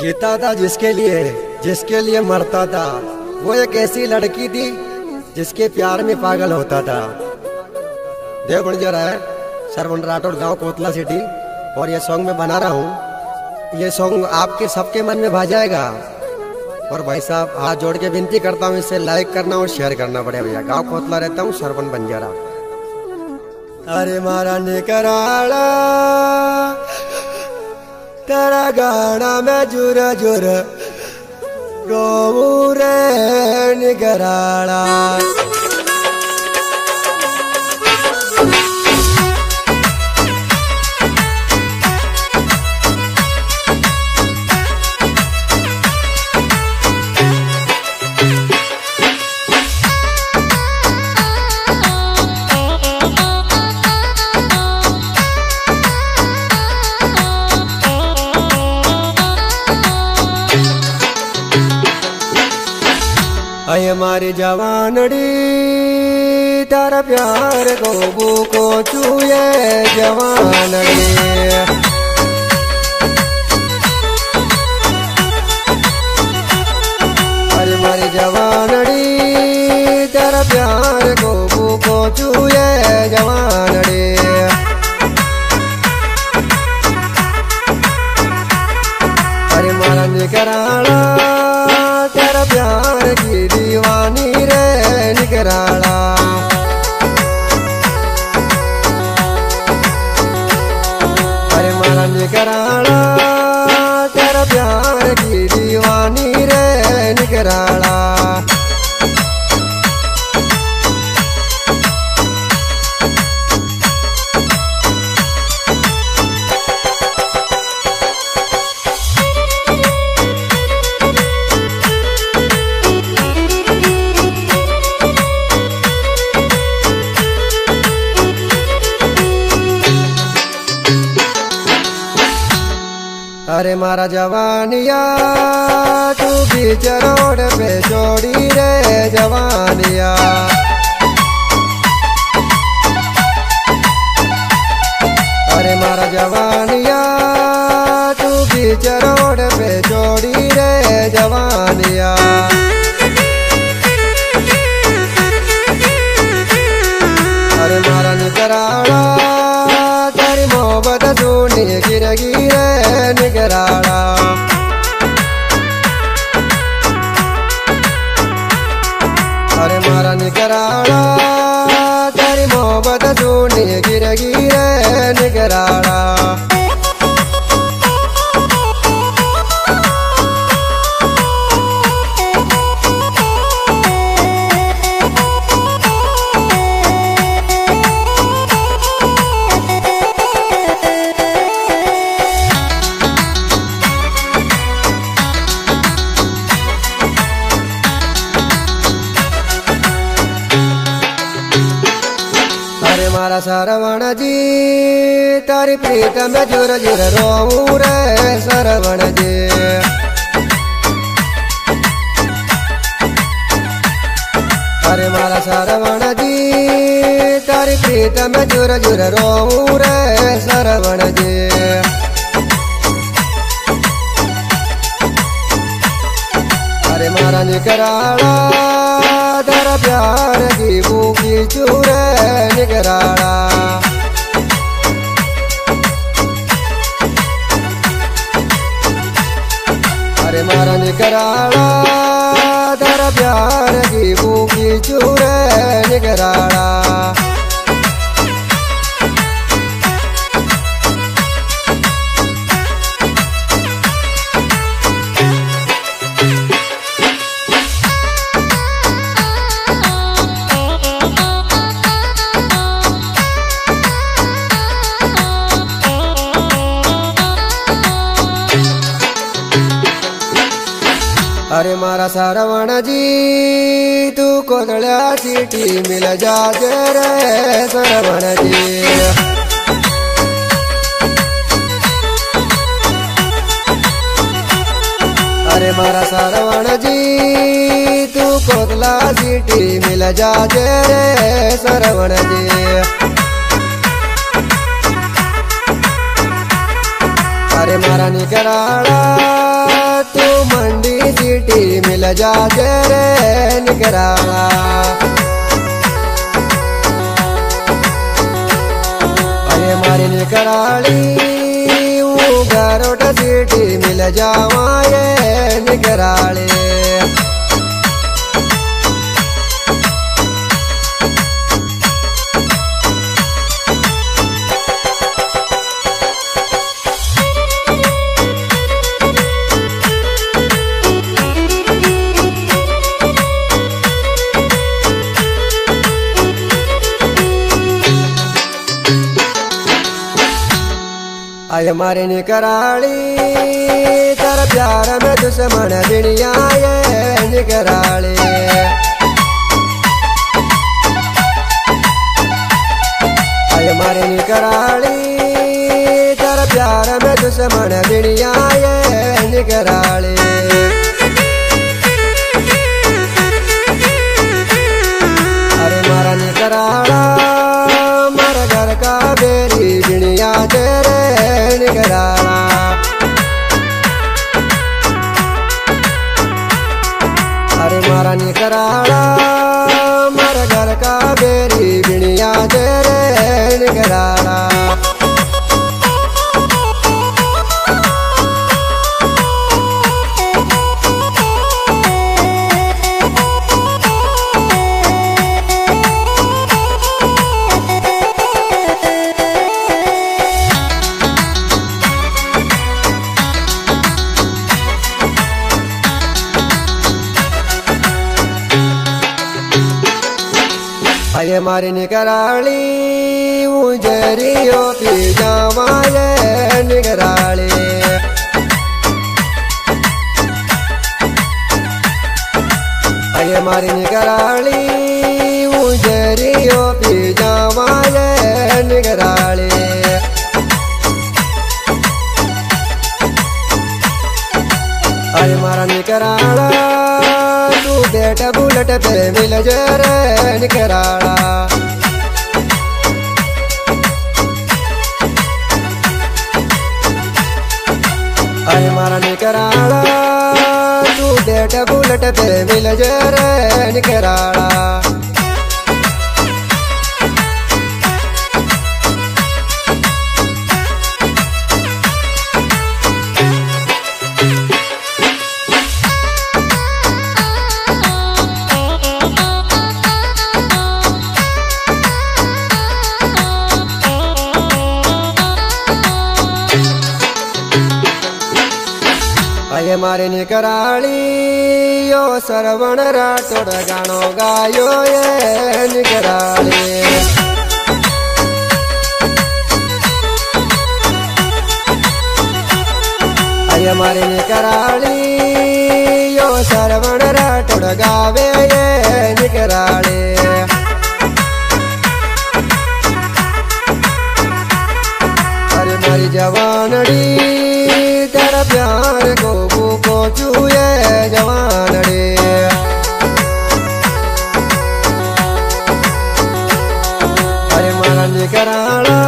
जीता था जिसके लिए मरता था। वो एक ऐसी लड़की थी जिसके प्यार में पागल होता था। देव बंजर है सरवन राठौड़, गांव कोतला सिटी। और ये सॉन्ग मैं बना रहा हूँ, ये सॉन्ग आपके सबके मन में भा जाएगा। और भाई साहब हाथ जोड़ के विनती करता हूँ, इसे लाइक करना और शेयर करना पड़ेगा भैया। गांव कोतला रहता हूँ, सरवन बंजारा। अरे मारा निकराला तेरा गाना में जुर जुर रोऊ रे निकराला। अय हमारी जवानड़ी तारा प्यार को चूये जवानड़ी। अरे हमारी जवानड़ी तारा प्यार को चूये जवानड़ी। अरे मारा निकराला तेरा प्यार की दीवानी रे निकराला। अरे मारा निकराला तेरा प्यार की दीवानी रे निकराला। अरे मारा जवानिया तू बीच रोड पे छोड़ी रे जवानिया। अरे मारा जवानिया तू बीच रोड पे छोड़ी रे जवानिया। अरे मारा निकराला तेरी मोहब्बत सुनी गिर गिरे निकराला। अरे मारा निकराला तेरी मोहब्बत सुनी गिर गिरे निकराला। मारा सरवण जी तारी प्रीत में जुर जुर रोऊ रे सरवण जी। अरे मारा सरवण जी तारी प्रीत में जुर जुर रोऊ रे सरवण जी। अरे मारा निकराला तेरा प्यार की भूखी चूरे निकराला। अरे मारा निकराला तेरा प्यार की भूखी चूरे निकराला। अरे मारा सरवण जी तू कोदड़ा सीटी मिल जाते रे सरवण जी। अरे मारा सरवण जी तू कोदला सीटी मिल जाते रे सरवण जी। अरे मारा निकराला तू मंडी सिटी मिल जा तेरे निकराला। अरे मारी निकराली गरोट सिटी मिल जावा ये निकराले। आय मारे निकराली तेरा प्यार में दुश्मन बिनिया ये निकराली। आय मारे निकराली तेरा प्यार में दुश्मन बिनिया ये निकराली। अरे मारा निकराला मारा घर का बेरी बिनिया तेरे निकराला। अरे मारा निकराला मारा घर का बेरी बिनिया तेरे निकराला। अये मारी निकराली उजरियो पी जावा ये निकराली। अये मारी निकराली उजरियो पी जावा ये निकराली। अरे मारा निकराला तू बेटा बुलेट पे मिल जरे निकराला। अरे मारा निकराला तू बेटा बुलेट पे मिल जरे निकराला। अये मारे निकराली यो सरवण राठोड गाणो गायो ये निकराली। अये मारे निकराली यो सरवण राठोड गावे ये निकराली। अरे मारी जवानड़ी तेरा प्यार को भूको चूए जवानड़े। अरे मारा निकराला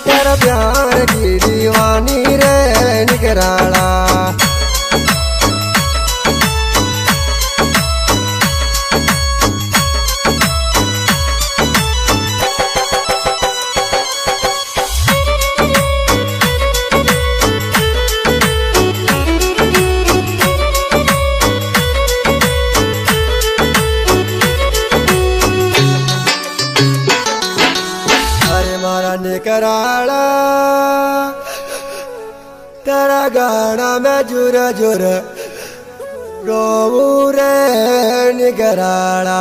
तेरा प्यार की दीवानी रे निकराला। निकराला तेरा गाना में जुर जुर रोऊ रे निकराला।